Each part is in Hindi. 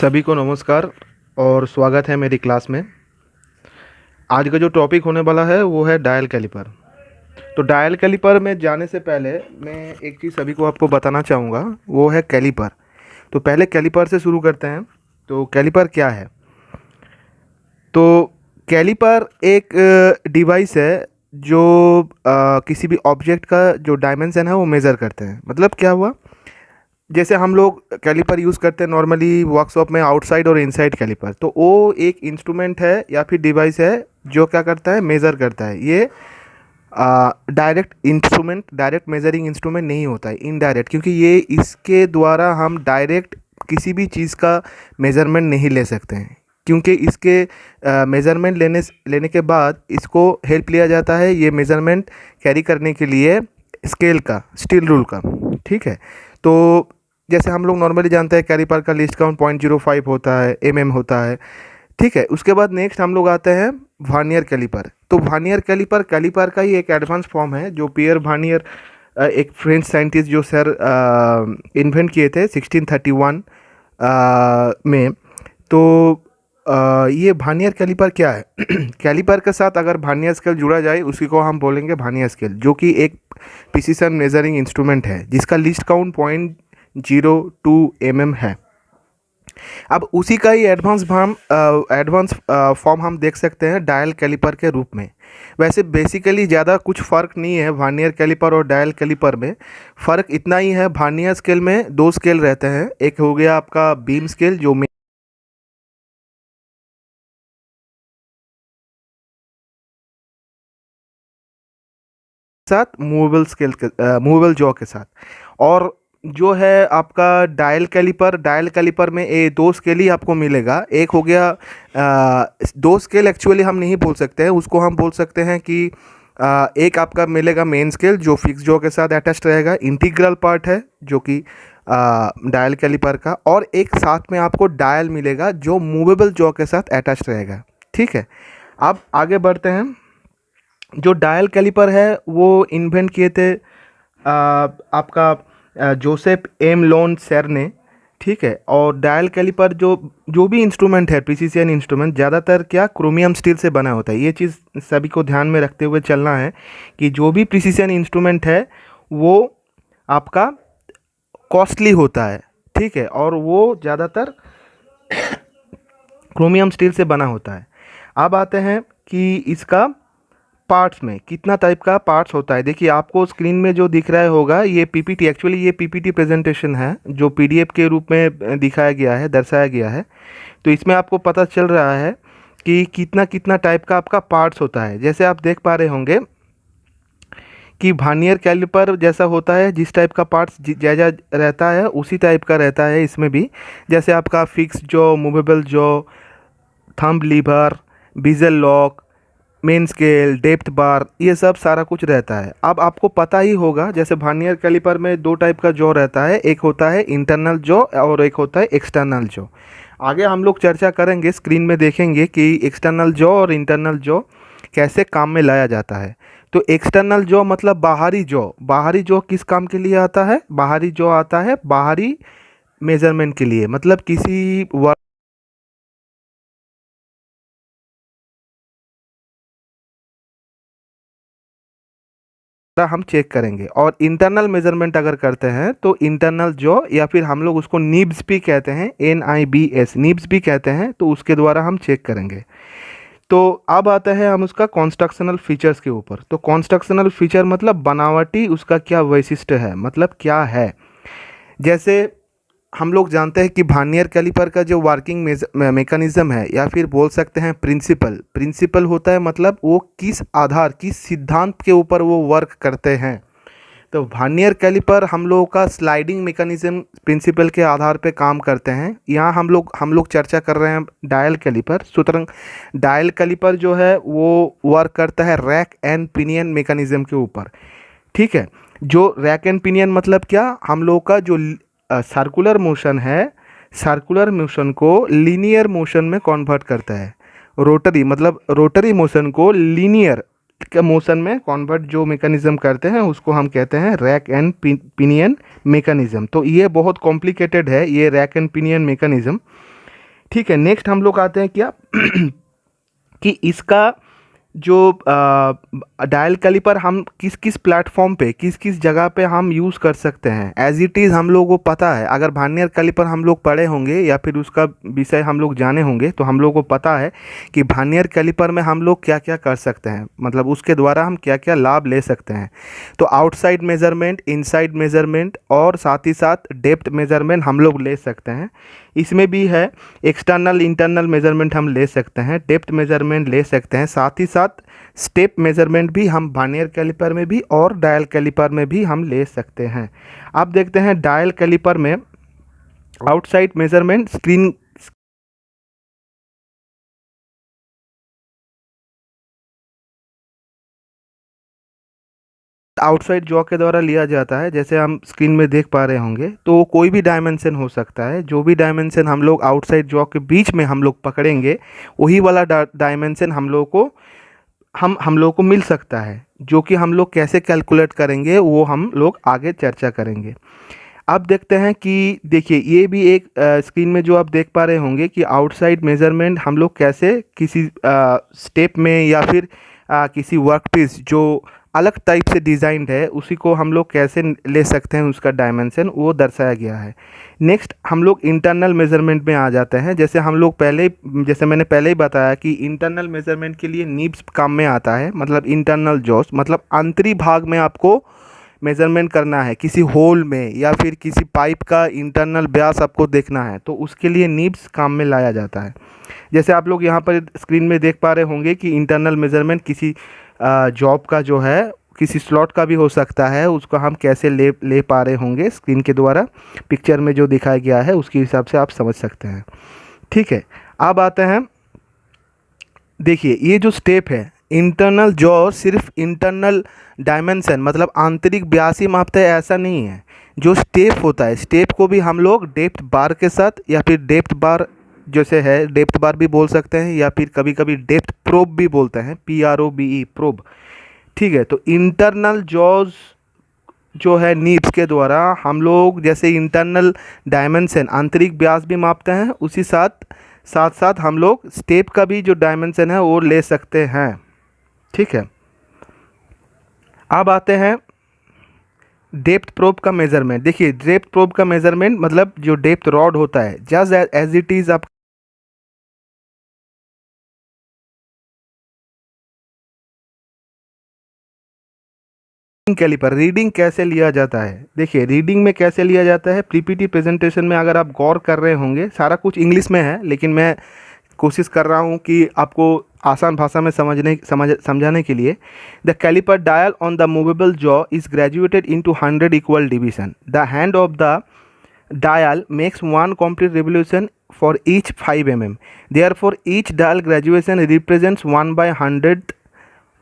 सभी को नमस्कार और स्वागत है मेरी क्लास में। आज का जो टॉपिक होने वाला है वो है डायल कैलिपर। तो डायल कैलिपर में जाने से पहले मैं एक चीज़ सभी को आपको बताना चाहूँगा, वो है कैलिपर। तो पहले कैलिपर से शुरू करते हैं। तो कैलिपर क्या है? तो कैलिपर एक डिवाइस है जो किसी भी ऑब्जेक्ट का जो डायमेंशन है वो मेज़र करते हैं। मतलब क्या हुआ, जैसे हम लोग कैलिपर यूज़ करते हैं नॉर्मली वर्कशॉप में, आउटसाइड और इनसाइड कैलिपर। तो वो एक इंस्ट्रूमेंट है या फिर डिवाइस है जो क्या करता है, मेज़र करता है। ये direct instrument, direct measuring instrument नहीं होता है, इनडायरेक्ट, क्योंकि ये इसके द्वारा हम डायरेक्ट किसी भी चीज़ का मेज़रमेंट नहीं ले सकते हैं। क्योंकि इसके मेज़रमेंट लेने के बाद इसको हेल्प लिया जाता है ये मेज़रमेंट कैरी करने के लिए स्केल का, स्टील रूल का। ठीक है। तो जैसे हम लोग नॉर्मली जानते हैं कैलिपर का लीस्ट काउंट 0.05 होता है, होता है। ठीक है। उसके बाद नेक्स्ट हम लोग आते हैं वर्नियर कैलिपर। तो वर्नियर कैलिपर कैलिपर का ही एक एडवांस फॉर्म है जो पियर वर्नियर, एक फ्रेंच साइंटिस्ट जो सर इन्वेंट किए थे 1631 में। तो ये वर्नियर कैलिपर क्या है? कैलिपर के साथ अगर वर्नियर स्केल जुड़ा जाए उसी को हम बोलेंगे वर्नियर स्केल, जो कि एक प्रिसिशन मेजरिंग इंस्ट्रूमेंट है जिसका लिस्ट काउंट 0.02 है। अब उसी का ही एडवांस फॉर्म हम देख सकते हैं डायल कैलिपर के रूप में। वैसे बेसिकली ज़्यादा कुछ फ़र्क नहीं है वर्नियर कैलिपर और डायल कैलिपर में। फ़र्क इतना ही है, वर्नियर स्केल में दो स्केल रहते हैं। एक हो गया आपका बीम स्केल जो साथ मूवेबल स्केल के, मूवेबल जॉ के साथ। और जो है आपका डायल कैलिपर में ये दो स्केल ही आपको मिलेगा। एक हो गया दो स्केल एक्चुअली हम नहीं बोल सकते हैं, उसको हम बोल सकते हैं कि एक आपका मिलेगा मेन स्केल जो फिक्स जॉ के साथ अटैच रहेगा, इंटीग्रल पार्ट है जो कि डायल कैलिपर का। और एक साथ में आपको डायल मिलेगा जो मूवेबल जॉ के साथ अटैच रहेगा। ठीक है। अब आगे बढ़ते हैं। जो डायल कैलिपर है वो इन्वेंट किए थे आपका जोसेफ एम लोन सर ने। ठीक है। और डायल कैलिपर जो जो भी इंस्ट्रूमेंट है, प्रिसिशन इंस्ट्रूमेंट, ज़्यादातर क्या क्रोमियम स्टील से बना होता है। ये चीज़ सभी को ध्यान में रखते हुए चलना है कि जो भी प्रिसिशन इंस्ट्रूमेंट है वो आपका कॉस्टली होता है। ठीक है। और वो ज़्यादातर क्रोमियम स्टील से बना होता है। अब आते हैं कि इसका पार्ट्स में कितना टाइप का पार्ट्स होता है। देखिए आपको स्क्रीन में जो दिख रहा होगा ये पीपीटी, एक्चुअली ये पीपीटी प्रेजेंटेशन है जो पीडीएफ के रूप में दिखाया गया है, दर्शाया गया है। तो इसमें आपको पता चल रहा है कि कितना कितना टाइप का आपका पार्ट्स होता है। जैसे आप देख पा रहे होंगे कि वर्नियर कैलिपर जैसा होता है, जिस टाइप का पार्ट्स जैसा रहता है उसी टाइप का रहता है इसमें भी। जैसे आपका fix jaw, movable jaw, thumb lever, बीजल lock, main scale, depth bar, ये सब सारा कुछ रहता है। अब आपको पता ही होगा जैसे वर्नियर कैलिपर में दो टाइप का जॉ रहता है, एक होता है इंटरनल जॉ और एक होता है एक्सटर्नल जॉ। आगे हम लोग चर्चा करेंगे, स्क्रीन में देखेंगे कि एक्सटर्नल जॉ और इंटरनल जॉ कैसे काम में लाया जाता है। तो एक्सटर्नल जॉ मतलब बाहरी जॉ। बाहरी जॉ किस काम के लिए आता है? बाहरी जॉ आता है बाहरी मेजरमेंट के लिए, मतलब किसी हम चेक करेंगे। और इंटरनल मेजरमेंट अगर करते हैं तो इंटरनल जॉ, या फिर हम लोग उसको निब्स भी कहते हैं, NIBS, निब्स भी कहते हैं, तो उसके द्वारा हम चेक करेंगे। तो अब आता है हम उसका कॉन्स्ट्रक्शनल फीचर्स के ऊपर। तो कॉन्स्ट्रक्शनल फीचर मतलब बनावटी उसका क्या वैशिष्ट्य है, मतलब क्या है। जैसे हम लोग जानते हैं कि वर्नियर कैलिपर का जो वर्किंग मेकानिज़्म है, या फिर बोल सकते हैं प्रिंसिपल होता है, मतलब वो किस आधार, किस सिद्धांत के ऊपर वो वर्क करते हैं। तो वर्नियर कैलिपर हम लोगों का स्लाइडिंग मेकानिज़्म प्रिंसिपल के आधार पे काम करते हैं। यहाँ हम लोग चर्चा कर रहे हैं डायल कैलिपर। सुतराং डायल कैलिपर जो है वो वर्क करता है रैक एंड पिनियन मेकानिज़्म के ऊपर। ठीक है। जो रैक एंड पिनियन मतलब क्या, हम लोग का जो सर्कुलर मोशन है, सर्कुलर मोशन को लीनियर मोशन में कन्वर्ट करता है। रोटरी मतलब रोटरी मोशन को लीनियर के मोशन में कन्वर्ट जो मेकानिज़्म करते हैं उसको हम कहते हैं रैक एंड पिनियन मेकानिज़्म। तो ये बहुत कॉम्प्लिकेटेड है ये रैक एंड पिनियन मेकानिज़्म। ठीक है, नेक्स्ट हम लोग आते हैं क्या कि इसका जो डायल कैलिपर हम किस किस प्लेटफॉर्म पे, किस किस जगह पे हम यूज़ कर सकते हैं। एज इट इज़ हम लोगों को पता है, अगर वर्नियर कैलिपर हम लोग पढ़े होंगे या फिर उसका विषय हम लोग जाने होंगे तो हम लोग को पता है कि वर्नियर कैलिपर में हम लोग क्या क्या कर सकते हैं, मतलब उसके द्वारा हम क्या क्या लाभ ले सकते हैं। तो आउटसाइड मेज़रमेंट, इनसाइड मेज़रमेंट और साथ ही साथ डेप्थ मेज़रमेंट हम लोग ले सकते हैं। इसमें भी है एक्सटर्नल इंटरनल मेज़रमेंट हम ले सकते हैं, डेप्थ मेज़रमेंट ले सकते हैं, साथ ही साथ स्टेप मेज़रमेंट भी हम वर्नियर कैलिपर में भी और डायल कैलिपर में भी हम ले सकते हैं। अब देखते हैं डायल कैलिपर में outside measurement, screen outside jaw के द्वारा लिया जाता है। जैसे हम स्क्रीन में देख पा रहे होंगे तो कोई भी डायमेंशन हो सकता है, जो भी डायमेंशन हम लोग आउटसाइड जॉ के बीच में हम लोग पकड़ेंगे वही वाला डायमेंशन हम लोग को मिल सकता है, जो कि हम लोग कैसे कैलकुलेट करेंगे वो हम लोग आगे चर्चा करेंगे। अब देखते हैं कि देखिए ये भी एक स्क्रीन में जो आप देख पा रहे होंगे कि आउटसाइड मेज़रमेंट हम लोग कैसे किसी स्टेप में या फिर किसी वर्कपीस जो अलग टाइप से डिज़ाइंड है उसी को हम लोग कैसे ले सकते हैं, उसका डायमेंशन वो दर्शाया गया है। नेक्स्ट हम लोग इंटरनल मेज़रमेंट में आ जाते हैं। जैसे मैंने पहले ही बताया कि इंटरनल मेज़रमेंट के लिए नीब्स काम में आता है, मतलब इंटरनल जॉस, मतलब आंतरिक भाग में आपको मेज़रमेंट करना है, किसी होल में या फिर किसी पाइप का इंटरनल व्यास आपको देखना है तो उसके लिए नीब्स काम में लाया जाता है। जैसे आप लोग यहाँ पर स्क्रीन में देख पा रहे होंगे कि इंटरनल मेज़रमेंट किसी जॉब का जो है किसी स्लॉट का भी हो सकता है, उसको हम कैसे ले पा रहे होंगे स्क्रीन के द्वारा, पिक्चर में जो दिखाया गया है उसके हिसाब से आप समझ सकते हैं। ठीक है, अब आते हैं, देखिए ये जो स्टेप है इंटरनल जॉ सिर्फ इंटरनल डायमेंशन मतलब आंतरिक व्यास ही मापता है ऐसा नहीं है। जो स्टेप होता है स्टेप को भी हम लोग डेप्थ बार के साथ या फिर डेप्थ बार जैसे है डेप्थ बार भी बोल सकते हैं या फिर कभी कभी डेप्थ प्रोब भी बोलते हैं, PROBE प्रोब। ठीक है, तो इंटरनल जॉज जो है नीब्स के द्वारा हम लोग जैसे इंटरनल डायमेंशन आंतरिक व्यास भी मापते हैं, उसी साथ साथ साथ हम लोग स्टेप का भी जो डायमेंशन है वो ले सकते हैं। ठीक है, अब आते हैं डेप्थ प्रोब का मेज़रमेंट। देखिए डेप्थ प्रोब का मेज़रमेंट मतलब जो डेप्थ रॉड होता है जस्ट एज इट इज़ आप कैलिपर रीडिंग कैसे लिया जाता है। देखिए रीडिंग में कैसे लिया जाता है, पीपीटी प्रेजेंटेशन में अगर आप गौर कर रहे होंगे सारा कुछ इंग्लिश में है, लेकिन मैं कोशिश कर रहा हूँ कि आपको आसान भाषा में समझाने के लिए। The caliper dial on the movable jaw is graduated into 100 equal division. The hand of the dial makes one complete revolution for each 5 mm. Therefore, each dial graduation represents 1/100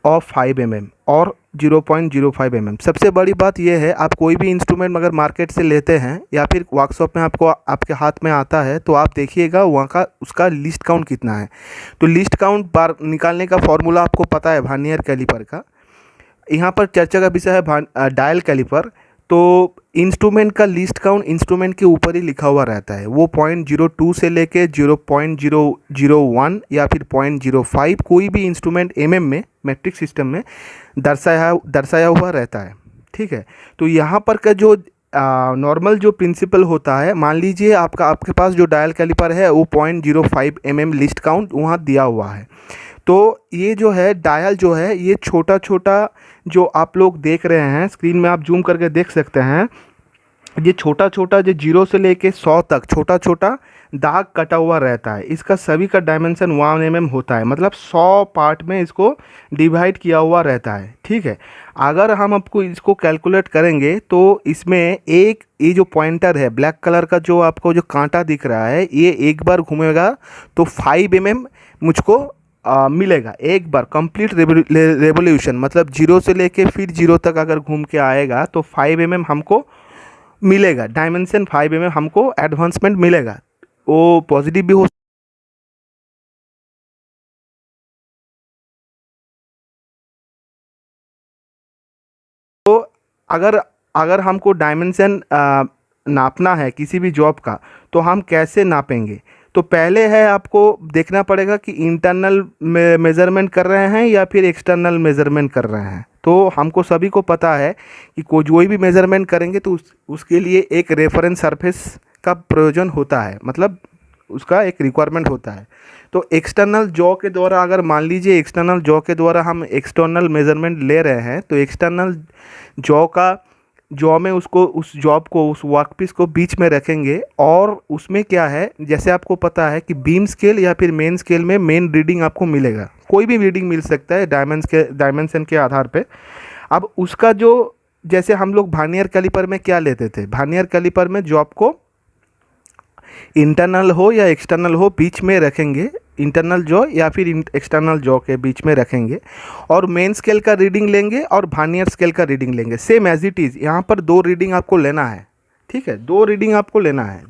of 5 mm और 0.05 mm। सबसे बड़ी बात यह है, आप कोई भी इंस्ट्रूमेंट अगर मार्केट से लेते हैं या फिर वर्कशॉप में आपको आपके हाथ में आता है तो आप देखिएगा वहाँ का उसका लिस्ट काउंट कितना है। तो लिस्ट काउंट बार निकालने का फॉर्मूला आपको पता है वर्नियर कैलिपर का। यहाँ पर चर्चा का विषय है डायल कैलिपर। तो इंस्ट्रूमेंट का लिस्ट काउंट इंस्ट्रूमेंट के ऊपर ही लिखा हुआ रहता है, वो 0.02 से लेके 0.001 या फिर 0.05 कोई भी इंस्ट्रूमेंट में मैट्रिक सिस्टम में दर्शाया हुआ रहता है। ठीक है, तो यहाँ पर का जो नॉर्मल जो प्रिंसिपल होता है, मान लीजिए आपके पास जो डायल कैलिपर है वो 0.05 mm लिस्ट काउंट वहाँ दिया हुआ है। तो ये जो है डायल जो है ये छोटा छोटा जो आप लोग देख रहे हैं स्क्रीन में, आप जूम करके देख सकते हैं, ये छोटा छोटा जो 0 से लेके 100 तक छोटा छोटा दाग कटा हुआ रहता है। इसका सभी का डायमेंशन 1 mm होता है, मतलब 100 पार्ट में इसको डिवाइड किया हुआ रहता है। ठीक है, अगर हम आपको इसको कैलकुलेट करेंगे तो इसमें ये जो पॉइंटर है ब्लैक कलर का जो आपको जो कांटा दिख रहा है ये एक बार घूमेगा तो 5 mm मुझको मिलेगा। एक बार कंप्लीट रेवोल्यूशन मतलब 0 से लेके फिर 0 तक अगर घूम के आएगा तो 5 mm हमको मिलेगा, डायमेंशन 5 mm हमको एडवांसमेंट मिलेगा। वो पॉजिटिव भी हो तो अगर अगर हमको डायमेंशन नापना है किसी भी जॉब का तो हम कैसे नापेंगे। तो पहले है आपको देखना पड़ेगा कि इंटरनल मेज़रमेंट कर रहे हैं या फिर एक्सटर्नल मेज़रमेंट कर रहे हैं। तो हमको सभी को पता है कि कोई भी मेज़रमेंट करेंगे तो उसके लिए एक रेफरेंस सरफेस का प्रयोजन होता है, मतलब उसका एक रिक्वायरमेंट होता है। तो एक्सटर्नल जॉ के द्वारा, अगर मान लीजिए एक्सटर्नल जॉ के द्वारा हम एक्सटर्नल मेज़रमेंट ले रहे हैं, तो एक्सटर्नल जॉ में उसको, उस जॉब को, उस वर्कपीस को बीच में रखेंगे और उसमें क्या है, जैसे आपको पता है कि बीम स्केल या फिर मेन स्केल में मेन रीडिंग आपको मिलेगा, कोई भी रीडिंग मिल सकता है डायमेंशन के आधार पे। अब उसका जो, जैसे हम लोग वर्नियर कैलिपर में क्या लेते थे, वर्नियर कैलिपर में जॉब को इंटरनल हो या एक्सटर्नल हो बीच में रखेंगे, इंटरनल जॉ या फिर एक्सटर्नल जॉ के बीच में रखेंगे और मेन स्केल का रीडिंग लेंगे और वर्नियर स्केल का रीडिंग लेंगे। सेम एज इट इज़ यहाँ पर दो रीडिंग आपको लेना है, ठीक है, दो रीडिंग आपको लेना है।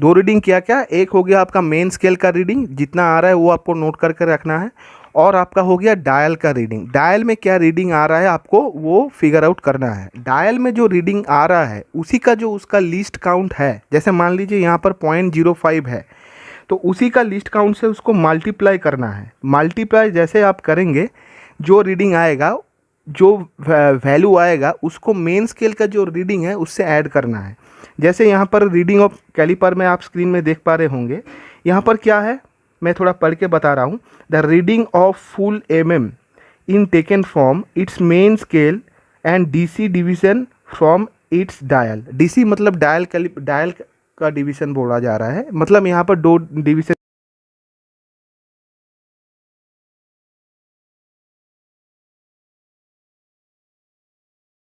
दो रीडिंग क्या क्या, एक हो गया आपका मेन स्केल का रीडिंग जितना आ रहा है वो आपको नोट करके रखना है, और आपका हो गया डायल का रीडिंग। डायल में क्या रीडिंग आ रहा है आपको वो फिगर आउट करना है। डायल में जो रीडिंग आ रहा है उसी का जो उसका लीस्ट काउंट है, जैसे मान लीजिए यहाँ पर 0.05 है, तो उसी का लीस्ट काउंट से उसको मल्टीप्लाई करना है। मल्टीप्लाई जैसे आप करेंगे, जो रीडिंग आएगा, जो वैल्यू आएगा, उसको मेन स्केल का जो रीडिंग है उससे ऐड करना है। जैसे यहाँ पर रीडिंग ऑफ कैलिपर में आप स्क्रीन में देख पा रहे होंगे, यहाँ पर क्या है, मैं थोड़ा पढ़ के बता रहा हूँ। The reading of full mm in taken from its main scale and DC division from its dial. DC मतलब डायल का डिवीजन बोला जा रहा है, मतलब यहाँ पर दो डिवीजन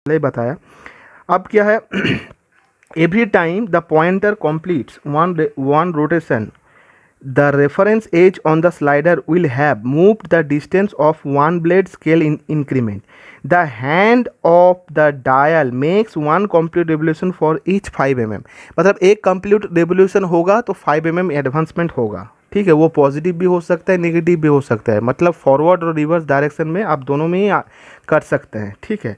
बताया। अब क्या है, every time the pointer completes one rotation, the reference edge on the slider will have moved the distance of one blade scale in increment. The hand of the dial makes one complete revolution for each 5 mm. मतलब एक complete revolution होगा तो 5 mm एडवांसमेंट होगा, ठीक है। वो पॉजिटिव भी हो सकता है, नेगेटिव भी हो सकता है, मतलब फॉरवर्ड और रिवर्स डायरेक्शन में आप दोनों में ही कर सकते हैं, ठीक है।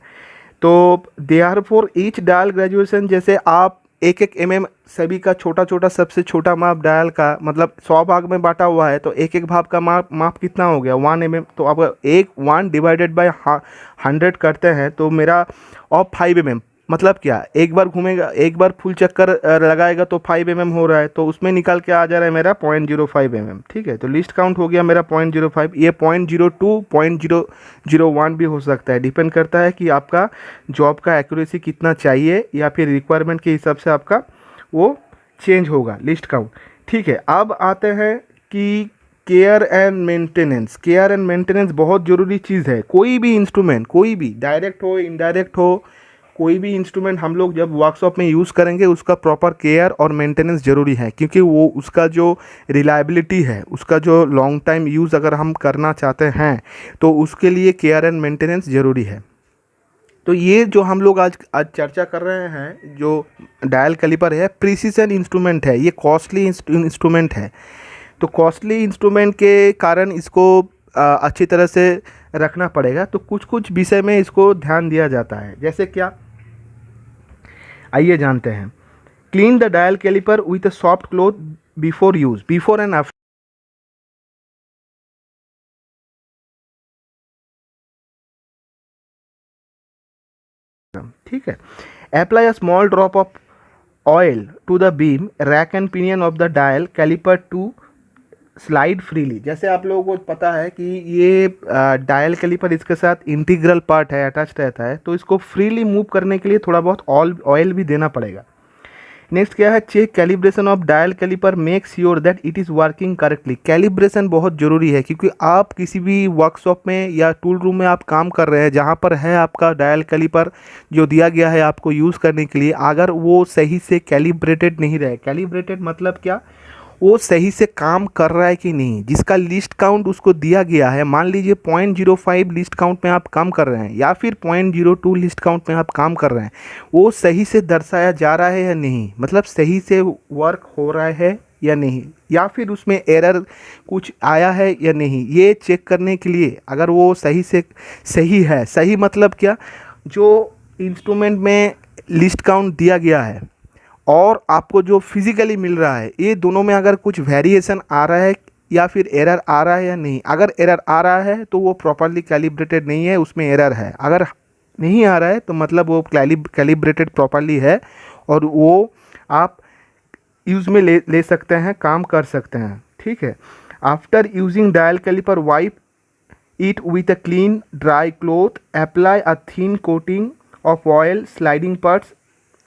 तो देयरफॉर ईच डायल ग्रेजुएशन, जैसे आप एक एक mm सभी का छोटा छोटा, सबसे छोटा माप डायल का, मतलब 100 भाग में बांटा हुआ है, तो एक एक भाग का माप कितना हो गया 1 mm। तो अब एक 1 डिवाइडेड बाय 100 करते हैं तो मेरा ऑफ 5 mm, मतलब क्या, एक बार घूमेगा, एक बार फुल चक्कर लगाएगा तो 5 mm हो रहा है, तो उसमें निकाल के आ जा रहा है मेरा 0.05 mm, ठीक है। तो लिस्ट काउंट हो गया मेरा 0.05। ये 0.02 0.001 भी हो सकता है, डिपेंड करता है कि आपका जॉब का एक्यूरेसी कितना चाहिए या फिर रिक्वायरमेंट के हिसाब से आपका वो चेंज होगा लिस्ट काउंट, ठीक है। अब आते हैं कि care and maintenance. Care and maintenance बहुत ज़रूरी चीज़ है। कोई भी इंस्ट्रूमेंट, कोई भी डायरेक्ट हो इनडायरेक्ट हो, कोई भी इंस्ट्रूमेंट हम लोग जब वर्कशॉप में यूज़ करेंगे उसका प्रॉपर केयर और मेंटेनेंस ज़रूरी है, क्योंकि वो उसका जो रिलायबिलिटी है, उसका जो लॉन्ग टाइम यूज़ अगर हम करना चाहते हैं तो उसके लिए केयर एंड मेंटेनेंस ज़रूरी है। तो ये जो हम लोग आज चर्चा कर रहे हैं, जो डायल कैलिपर है, प्रिसीजन इंस्ट्रूमेंट है, ये कॉस्टली इंस्ट्रूमेंट है। तो कॉस्टली इंस्ट्रूमेंट के कारण इसको अच्छी तरह से रखना पड़ेगा। तो कुछ कुछ विषय में इसको ध्यान दिया जाता है, जैसे क्या, आइए जानते हैं। Clean the dial caliper with a soft cloth before use, before and after, ठीक है। Apply a small drop of oil to the beam, rack and pinion of the dial caliper to slide freely. जैसे आप लोगों को पता है कि ये डायल कैलिपर इसके साथ इंटीग्रल पार्ट है, अटैच रहता है, तो इसको फ्रीली मूव करने के लिए थोड़ा बहुत ऑयल भी देना पड़ेगा। नेक्स्ट क्या है, check calibration of dial caliper, make sure that it is working correctly. Calibration बहुत ज़रूरी है, क्योंकि आप किसी भी वर्कशॉप में या टूल रूम में आप काम कर रहे हैं जहाँ पर है आपका डायल कैलिपर जो दिया गया है आपको यूज़ करने के लिए, अगर वो सही से कैलिब्रेटेड नहीं रहे, कैलिब्रेटेड मतलब क्या, वो सही से काम कर रहा है कि नहीं, जिसका लिस्ट काउंट उसको दिया गया है, मान लीजिए 0.05 लिस्ट काउंट में आप काम कर रहे हैं या फिर 0.02 लिस्ट काउंट में आप काम कर रहे हैं, वो सही से दर्शाया जा रहा है या नहीं, मतलब सही से वर्क हो रहा है या नहीं, या फिर उसमें एरर कुछ आया है या नहीं, ये चेक करने के लिए अगर वो सही से सही है, सही मतलब क्या, जो इंस्ट्रूमेंट में लिस्ट काउंट दिया गया है और आपको जो फिज़िकली मिल रहा है, ये दोनों में अगर कुछ वेरिएशन आ रहा है या फिर एरर आ रहा है या नहीं। अगर एरर आ रहा है तो वो प्रॉपरली कैलिब्रेटेड नहीं है, उसमें एरर है। अगर नहीं आ रहा है तो मतलब वो कैलिब्रेटेड प्रॉपरली है और वो आप यूज़ में ले सकते हैं, काम कर सकते हैं। ठीक है। After using dial caliper, wipe it with a clean dry cloth, apply a thin coating of oil sliding parts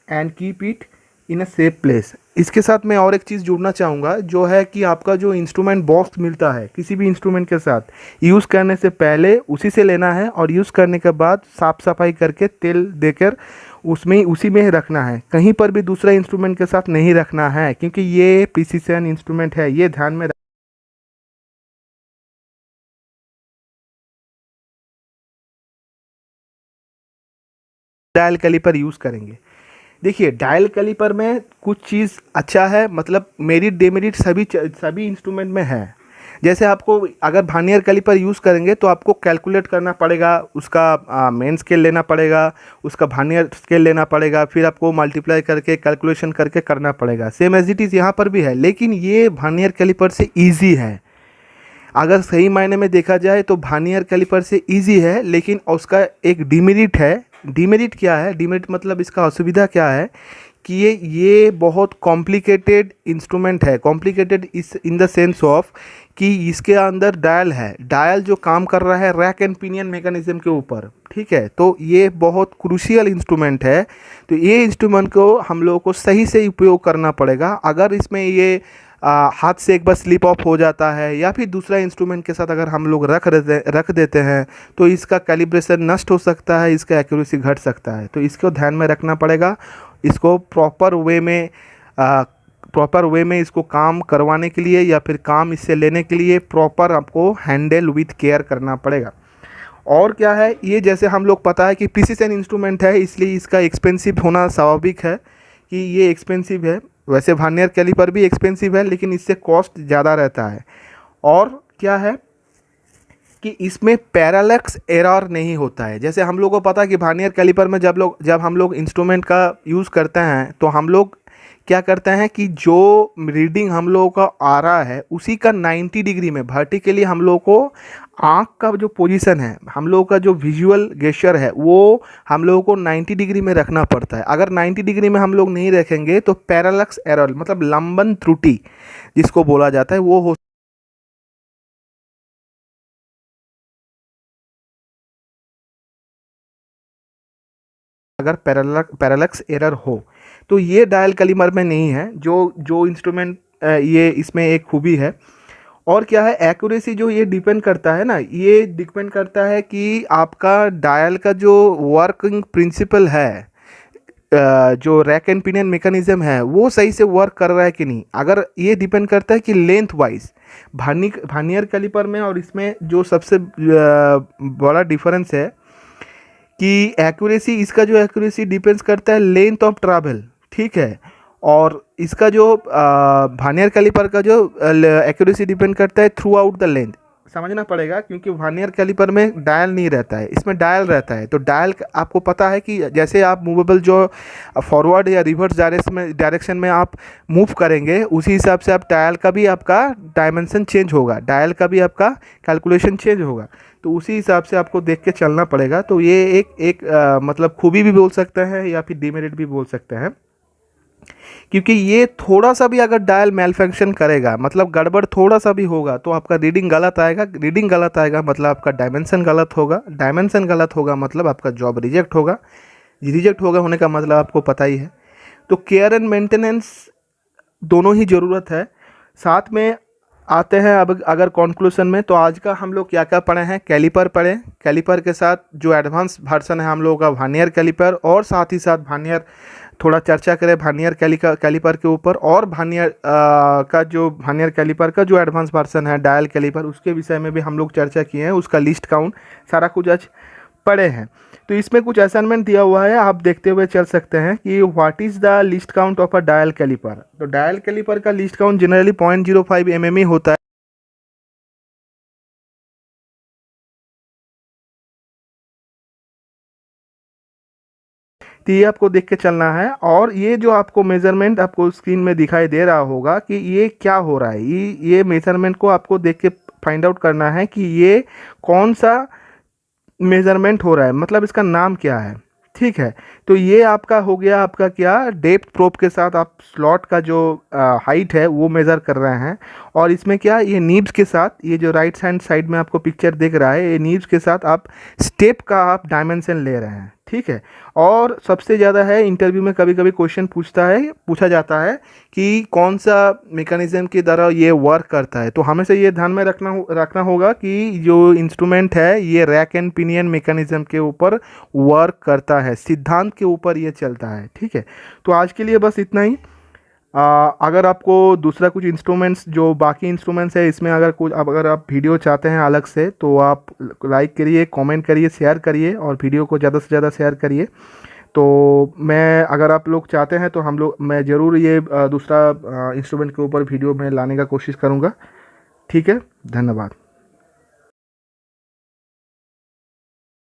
and keep it in a safe place. इसके साथ मैं और एक चीज़ जोड़ना चाहूँगा, जो है कि आपका जो इंस्ट्रूमेंट बॉक्स मिलता है किसी भी इंस्ट्रूमेंट के साथ, यूज़ करने से पहले उसी से लेना है और यूज़ करने के बाद साफ़ सफाई करके तेल देकर उसमें उसी में ही रखना है। कहीं पर भी दूसरा इंस्ट्रूमेंट के साथ नहीं रखना है, क्योंकि ये प्रिसिशन इंस्ट्रूमेंट है, ये ध्यान में डायल कैलिपर यूज़ करेंगे। देखिए, डायल कैलिपर में कुछ चीज़ अच्छा है, मतलब मेरिट डेमेरिट सभी इंस्ट्रूमेंट में है। जैसे आपको अगर वर्नियर कैलिपर यूज़ करेंगे तो आपको कैलकुलेट करना पड़ेगा, उसका मेन स्केल लेना पड़ेगा, उसका वर्नियर स्केल लेना पड़ेगा, फिर आपको मल्टीप्लाई करके कैलकुलेशन करके करना पड़ेगा। सेम एज इट इज़ यहाँ पर भी है, लेकिन ये वर्नियर कैलिपर से ईजी है। अगर सही मायने में देखा जाए तो वर्नियर कैलिपर से इजी है, लेकिन उसका एक डिमेरिट है। डिमेरिट क्या है? डिमेरिट मतलब इसका असुविधा क्या है कि ये बहुत कॉम्प्लिकेटेड इंस्ट्रूमेंट है। कॉम्प्लिकेटेड इस इन द सेंस ऑफ कि इसके अंदर डायल है, डायल जो काम कर रहा है रैक एंड पिनियन मैकेनिज्म के ऊपर। ठीक है, तो ये बहुत क्रूशियल इंस्ट्रूमेंट है। तो ये इंस्ट्रूमेंट को हम लोगों को सही से उपयोग करना पड़ेगा। अगर इसमें ये हाथ से एक बार स्लिप ऑफ हो जाता है या फिर दूसरा इंस्ट्रूमेंट के साथ अगर हम लोग रख देते हैं तो इसका कैलिब्रेशन नष्ट हो सकता है, इसका एक्यूरेसी घट सकता है। तो इसको ध्यान में रखना पड़ेगा। इसको प्रॉपर वे में इसको काम करवाने के लिए या फिर काम इससे लेने के लिए प्रॉपर आपको हैंडल विथ केयर करना पड़ेगा। और क्या है, ये जैसे हम लोग पता है कि प्रिसिशन इंस्ट्रूमेंट है, इसलिए इसका एक्सपेंसिव होना स्वाभाविक है कि ये एक्सपेंसिव है। वैसे वर्नियर कैलिपर भी एक्सपेंसिव है, लेकिन इससे कॉस्ट ज़्यादा रहता है। और क्या है कि इसमें पैरालैक्स एरर नहीं होता है। जैसे हम लोग को पता है कि वर्नियर कैलिपर में जब हम लोग इंस्ट्रूमेंट का यूज़ करते हैं तो हम लोग क्या करते हैं कि जो रीडिंग हम लोगों का आ रहा है उसी का 90 डिग्री में वर्टिकली हम लोग को आँख का जो पोजीशन है, हम लोगों का जो विजुअल गेस्चर है, वो हम लोगों को 90 डिग्री में रखना पड़ता है। अगर 90 डिग्री में हम लोग नहीं रखेंगे तो पैरालैक्स एरर मतलब लंबन त्रुटि जिसको बोला जाता है वो हो। अगर पैरालैक्स एरर हो तो ये डायल कैलिपर में नहीं है। जो जो इंस्ट्रूमेंट ये इसमें एक खूबी है। और क्या है, एक्यूरेसी जो ये डिपेंड करता है ना, ये डिपेंड करता है कि आपका डायल का जो वर्किंग प्रिंसिपल है, जो रैक एंड पिनियन मैकेनिज्म है वो सही से वर्क कर रहा है कि नहीं। अगर ये डिपेंड करता है कि लेंथ वाइज वर्नियर कैलिपर में और इसमें जो सबसे बड़ा डिफरेंस है कि एक्यूरेसी, इसका जो एक्यूरेसी डिपेंड्स करता है लेंथ ऑफ ट्रैवल। ठीक है। और इसका जो वर्नियर कैलिपर का जो एक्यूरेसी डिपेंड करता है थ्रू आउट द लेंथ। समझना पड़ेगा, क्योंकि वर्नियर कैलिपर में डायल नहीं रहता है, इसमें डायल रहता है। तो डायल आपको पता है कि जैसे आप मूवेबल जो फॉरवर्ड या रिवर्स डायरेक्शन में आप मूव करेंगे, उसी हिसाब से आप डायल का भी आपका डायमेंशन चेंज होगा, डायल का भी आपका कैलकुलेशन चेंज होगा। तो उसी हिसाब से आपको देख के चलना पड़ेगा। तो ये एक मतलब खूबी भी बोल सकते हैं या फिर डिमेरिट भी बोल सकते हैं, क्योंकि ये थोड़ा सा भी अगर डायल मेल फंक्शन करेगा, मतलब गड़बड़ थोड़ा सा भी होगा तो आपका रीडिंग गलत आएगा। रीडिंग गलत आएगा मतलब आपका डायमेंशन गलत होगा। डायमेंशन गलत होगा मतलब आपका जॉब रिजेक्ट होगा। रिजेक्ट होगा होने का मतलब आपको पता ही है। तो केयर एंड मेंटेनेंस दोनों ही ज़रूरत है। साथ में आते हैं अब अगर कंक्लूजन में, तो आज का हम लोग क्या क्या पढ़े हैं। कैलिपर पढ़े, कैलिपर के साथ जो एडवांस वर्जन है हम लोगों का वर्नियर कैलिपर, और साथ ही साथ वर्नियर थोड़ा चर्चा करें वर्नियर कैलिपर के ऊपर, और वर्नियर का जो वर्नियर कैलिपर का जो एडवांस वर्जन है डायल कैलिपर, उसके विषय में भी हम लोग चर्चा किए हैं। उसका लिस्ट काउंट सारा कुछ आज पढ़े हैं। तो इसमें कुछ असाइनमेंट दिया हुआ है, आप देखते हुए चल सकते हैं कि what is the least count of a dial caliper. तो डायल कैलिपर का लिस्ट काउंट जनरली 0.05 mm ही होता है। तो ये आपको देख के चलना है। और ये जो आपको मेज़रमेंट आपको स्क्रीन में दिखाई दे रहा होगा कि ये क्या हो रहा है, ये मेज़रमेंट को आपको देख के फाइंड आउट करना है कि ये कौन सा मेज़रमेंट हो रहा है, मतलब इसका नाम क्या है। ठीक है, तो ये आपका हो गया आपका क्या, डेप्थ प्रोब के साथ आप स्लॉट का जो हाइट है वो मेज़र कर रहे हैं। और इसमें क्या, ये नीब्स के साथ, ये जो राइट हैंड साइड में आपको पिक्चर दिख रहा है, ये नीब्स के साथ आप स्टेप का आप डायमेंशन ले रहे हैं। ठीक है, और सबसे ज़्यादा है इंटरव्यू में कभी कभी क्वेश्चन पूछा जाता है कि कौन सा मेकानिज़्म की तरह ये वर्क करता है। तो हमेशा ये ध्यान में रखना होगा कि जो इंस्ट्रूमेंट है ये रैक एंड पिनियन मेकानिज़्म के ऊपर वर्क करता है, सिद्धांत के ऊपर ये चलता है। ठीक है, तो आज के लिए बस इतना ही। अगर आपको दूसरा कुछ इंस्ट्रूमेंट्स, जो बाकी इंस्ट्रूमेंट्स है इसमें अगर आप वीडियो चाहते हैं अलग से, तो आप लाइक करिए, कमेंट करिए, शेयर करिए और वीडियो को ज़्यादा से ज़्यादा शेयर करिए। तो मैं, अगर आप लोग चाहते हैं तो मैं ज़रूर ये दूसरा इंस्ट्रूमेंट के ऊपर वीडियो में लाने का कोशिश करूँगा। ठीक है, धन्यवाद।